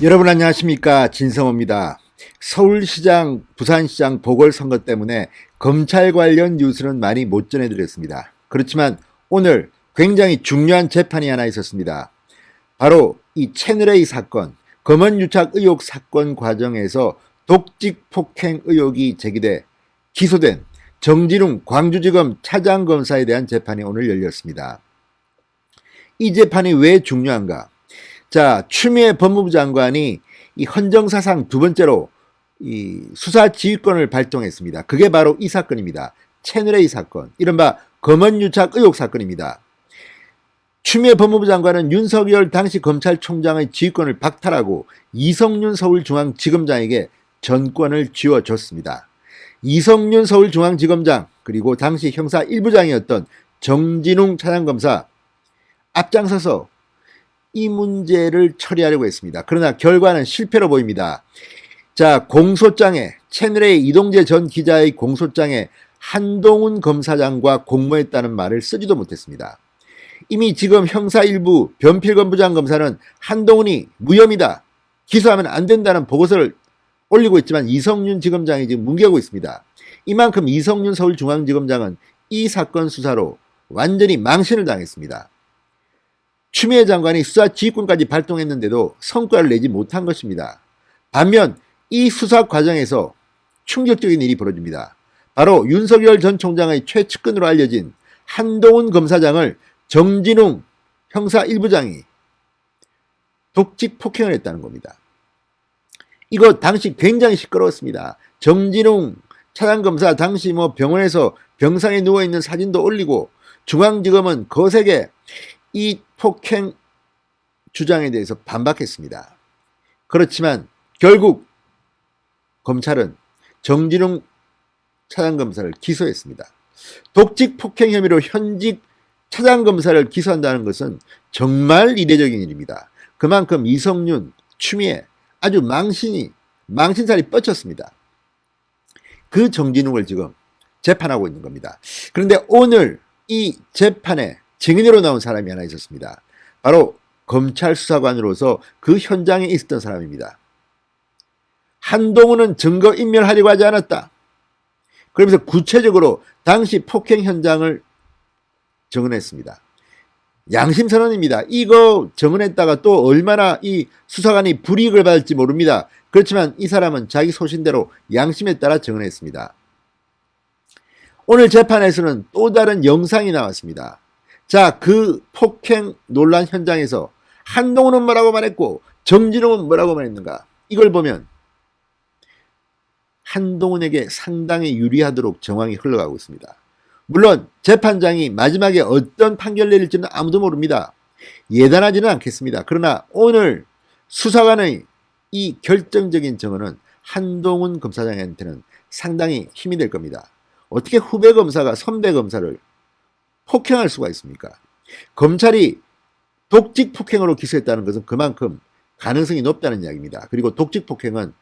여러분 안녕하십니까, 진성호입니다. 서울시장, 부산시장 보궐선거 때문에 검찰 관련 뉴스는 많이 못 전해드렸습니다. 그렇지만 오늘 굉장히 중요한 재판이 하나 있었습니다. 바로 이 채널A 사건, 검언유착 의혹 사건 과정에서 독직 폭행 의혹이 제기돼 기소된 정진웅 광주지검 차장검사에 대한 재판이 오늘 열렸습니다. 이 재판이 왜 중요한가? 자, 추미애 법무부 장관이 이 헌정사상 두 번째로 이 수사 지휘권을 발동했습니다. 그게 바로 이 사건입니다. 채널A 사건, 이른바 검언유착 의혹 사건입니다. 추미애 법무부 장관은 윤석열 당시 검찰총장의 지휘권을 박탈하고 이성윤 서울중앙지검장에게 전권을 쥐어줬습니다. 이성윤 서울중앙지검장 그리고 당시 형사 1부장이었던 정진웅 차장검사 앞장서서 이 문제를 처리하려고 했습니다. 그러나 결과는 실패로 보입니다. 자, 공소장에 채널A 이동재 전 기자의 공소장에 한동훈 검사장과 공모했다는 말을 쓰지도 못했습니다. 이미 지금 형사 1부 변필검부장 검사는 한동훈이 무혐의다, 기소하면 안 된다는 보고서를 올리고 있지만 이성윤 지검장이 지금 뭉개고 있습니다. 이만큼 이성윤 서울중앙지검장은 이 사건 수사로 완전히 망신을 당했습니다. 추미애 장관이 수사 지휘권까지 발동했는데도 성과를 내지 못한 것입니다. 반면 이 수사 과정에서 충격적인 일이 벌어집니다. 바로 윤석열 전 총장의 최측근으로 알려진 한동훈 검사장을 정진웅 형사 1부장이 독직 폭행을 했다는 겁니다. 이거 당시 굉장히 시끄러웠습니다. 정진웅 차장검사 당시 병원에서 병상에 누워있는 사진도 올리고 중앙지검은 거세게 이 폭행 주장에 대해서 반박했습니다. 그렇지만 결국 검찰은 정진웅 차장검사를 기소했습니다. 독직 폭행 혐의로 현직 차장검사를 기소한다는 것은 정말 이례적인 일입니다. 그만큼 이성윤, 추미애 아주 망신살이 뻗쳤습니다. 그 정진웅을 지금 재판하고 있는 겁니다. 그런데 오늘 이 재판에 증인으로 나온 사람이 하나 있었습니다. 바로 검찰 수사관으로서 그 현장에 있었던 사람입니다. 한동훈은 증거 인멸하려고 하지 않았다. 그러면서 구체적으로 당시 폭행 현장을 증언했습니다. 양심선언입니다. 이거 증언했다가 또 얼마나 이 수사관이 불이익을 받을지 모릅니다. 그렇지만 이 사람은 자기 소신대로 양심에 따라 증언했습니다. 오늘 재판에서는 또 다른 영상이 나왔습니다. 자, 그 폭행 논란 현장에서 한동훈은 뭐라고 말했고 정진웅은 뭐라고 말했는가? 이걸 보면 한동훈에게 상당히 유리하도록 정황이 흘러가고 있습니다. 물론 재판장이 마지막에 어떤 판결 내릴지는 아무도 모릅니다. 예단하지는 않겠습니다. 그러나 오늘 수사관의 이 결정적인 증언은 한동훈 검사장한테는 상당히 힘이 될 겁니다. 어떻게 후배 검사가 선배 검사를 폭행할 수가 있습니까? 검찰이 독직 폭행으로 기소했다는 것은 그만큼 가능성이 높다는 이야기입니다. 그리고 독직 폭행은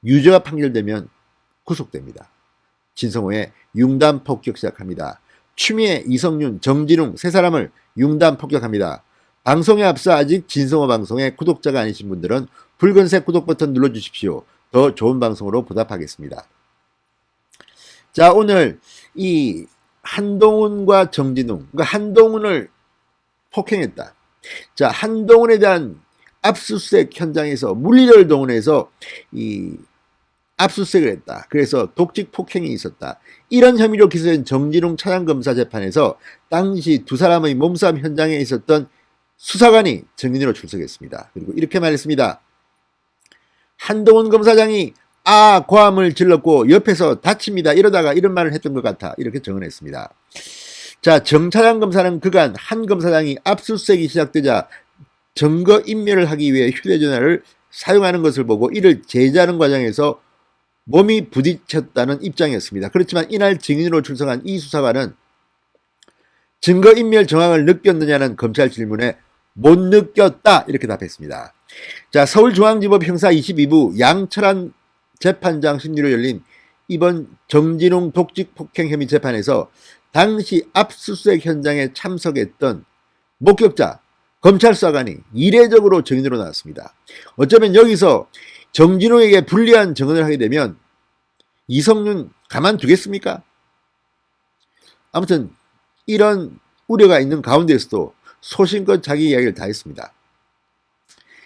유죄가 판결되면 구속됩니다. 진성호의 융단 폭격 시작합니다. 추미애, 이성윤, 정진웅 세 사람을 융단 폭격합니다. 방송에 앞서 아직 진성호 방송의 구독자가 아니신 분들은 붉은색 구독 버튼 눌러주십시오. 더 좋은 방송으로 보답하겠습니다. 자, 오늘 이 한동훈과 정진웅, 그러니까 한동훈을 폭행했다. 자, 한동훈에 대한 압수수색 현장에서 물리를 동원해서 이 압수수색을 했다. 그래서 독직 폭행이 있었다. 이런 혐의로 기소된 정진웅 차장검사 재판에서 당시 두 사람의 몸싸움 현장에 있었던 수사관이 증인으로 출석했습니다. 그리고 이렇게 말했습니다. 한동훈 검사장이 고함을 질렀고 옆에서 다칩니다. 이러다가 이런 말을 했던 것 같아. 이렇게 증언했습니다. 자, 정 차장검사는 그간 한 검사장이 압수수색이 시작되자 증거 인멸을 하기 위해 휴대전화를 사용하는 것을 보고 이를 제지하는 과정에서 몸이 부딪혔다는 입장이었습니다. 그렇지만 이날 증인으로 출석한 이 수사관은 증거인멸 정황을 느꼈느냐는 검찰 질문에 못 느꼈다 이렇게 답했습니다. 자, 서울중앙지법 형사 22부 양철한 재판장 심리로 열린 이번 정진웅 독직 폭행 혐의 재판에서 당시 압수수색 현장에 참석했던 목격자 검찰 수사관이 이례적으로 증인으로 나왔습니다. 어쩌면 여기서 정진웅에게 불리한 증언을 하게 되면 이성윤 가만두겠습니까? 아무튼 이런 우려가 있는 가운데서도 소신껏 자기 이야기를 다 했습니다.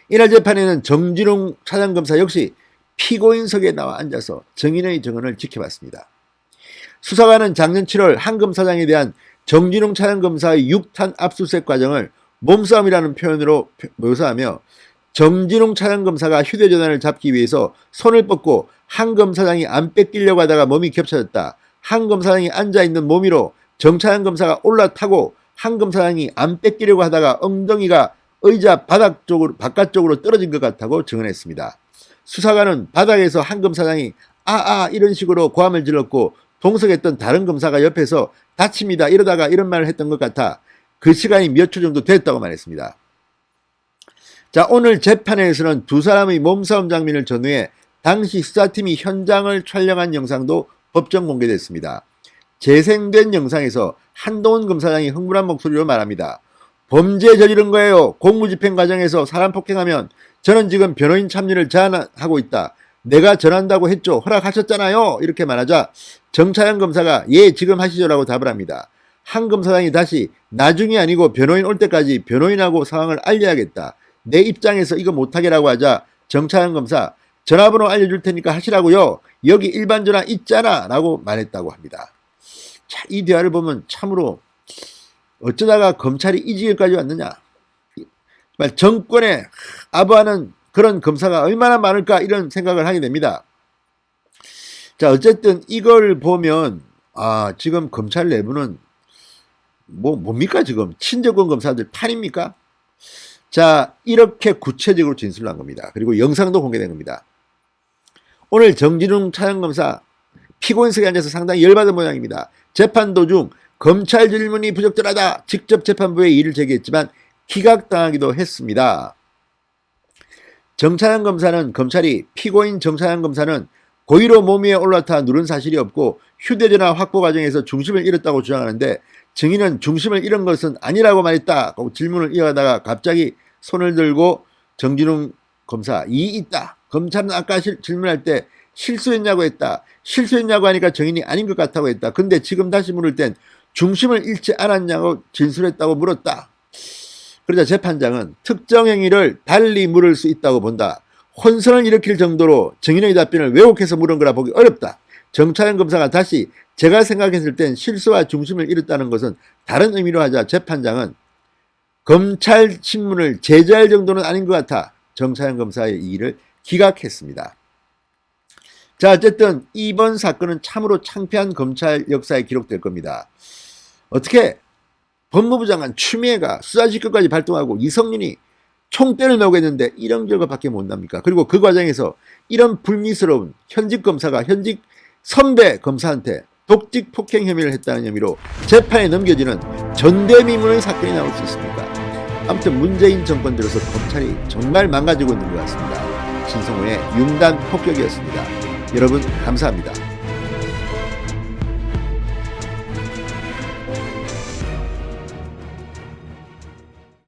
이날 재판에는 정진웅 차장검사 역시 피고인석에 나와 앉아서 증인의 증언을 지켜봤습니다. 수사관은 작년 7월 한 검사장에 대한 정진웅 차장검사의 6탄 압수수색 과정을 몸싸움이라는 표현으로 묘사하며 정진웅 차장검사가 휴대전화를 잡기 위해서 손을 뻗고 한 검사장이 안 뺏기려고 하다가 몸이 겹쳐졌다. 한 검사장이 앉아있는 몸 위로 정 차장검사가 올라타고 한 검사장이 안 뺏기려고 하다가 엉덩이가 의자 바깥쪽으로 떨어진 것 같다고 증언했습니다. 수사관은 바닥에서 한 검사장이 이런 식으로 고함을 질렀고 동석했던 다른 검사가 옆에서 다칩니다 이러다가 이런 말을 했던 것 같아 그 시간이 몇 초 정도 됐다고 말했습니다. 자, 오늘 재판에서는 두 사람의 몸싸움 장면을 전후해 당시 수사팀이 현장을 촬영한 영상도 법정 공개됐습니다. 재생된 영상에서 한동훈 검사장이 흥분한 목소리로 말합니다. 범죄 저지른 거예요. 공무집행 과정에서 사람 폭행하면 저는 지금 변호인 참여를 제안하고 있다. 내가 전한다고 했죠. 허락하셨잖아요. 이렇게 말하자 정차영 검사가 예 지금 하시죠 라고 답을 합니다. 한 검사장이 다시 나중이 아니고 변호인 올 때까지 변호인하고 상황을 알려야겠다. 내 입장에서 이거 못하게라고 하자 정차영 검사 전화번호 알려줄 테니까 하시라고요. 여기 일반 전화 있잖아 라고 말했다고 합니다. 자, 이 대화를 보면 참으로 어쩌다가 검찰이 이 지경까지 왔느냐. 정말 정권에 아부하는 그런 검사가 얼마나 많을까 이런 생각을 하게 됩니다. 자, 어쨌든 이걸 보면 지금 검찰 내부는 뭡니까 지금 친정권 검사들 판입니까? 자, 이렇게 구체적으로 진술을 한 겁니다. 그리고 영상도 공개된 겁니다. 오늘 정진웅 차장검사 피고인석에 앉아서 상당히 열받은 모양입니다. 재판 도중 검찰 질문이 부적절하다. 직접 재판부에 이의를 제기했지만 기각당하기도 했습니다. 정차장 검사는 검찰이 피고인 정차장 검사는 고의로 몸 위에 올라타 누른 사실이 없고 휴대전화 확보 과정에서 중심을 잃었다고 주장하는데 증인은 중심을 잃은 것은 아니라고 말했다. 질문을 이어가다가 갑자기 손을 들고 정진웅 검사 이의 있다. 검찰은 아까 질문할 때 실수했냐고 했다. 실수했냐고 하니까 증인이 아닌 것 같다고 했다. 근데 지금 다시 물을 땐 중심을 잃지 않았냐고 진술했다고 물었다. 그러자 재판장은 특정 행위를 달리 물을 수 있다고 본다. 혼선을 일으킬 정도로 증인의 답변을 왜곡해서 물은 거라 보기 어렵다. 정차영 검사가 다시 제가 생각했을 땐 실수와 중심을 잃었다는 것은 다른 의미로 하자 재판장은 검찰 신문을 제재할 정도는 아닌 것 같아 정차영 검사의 이의를 기각했습니다. 자, 어쨌든 이번 사건은 참으로 창피한 검찰 역사에 기록될 겁니다. 어떻게 법무부 장관 추미애가 수사지휘권까지 발동하고 이성윤이 총대를 매우겠는데 이런 결과밖에 못 납니까? 그리고 그 과정에서 이런 불미스러운 현직 검사가 현직 선배 검사한테 독직 폭행 혐의를 했다는 혐의로 재판에 넘겨지는 전대미문의 사건이 나올 수 있습니까? 아무튼 문재인 정권 들어서 검찰이 정말 망가지고 있는 것 같습니다. 신성호의 융단 폭격이었습니다. 여러분 감사합니다.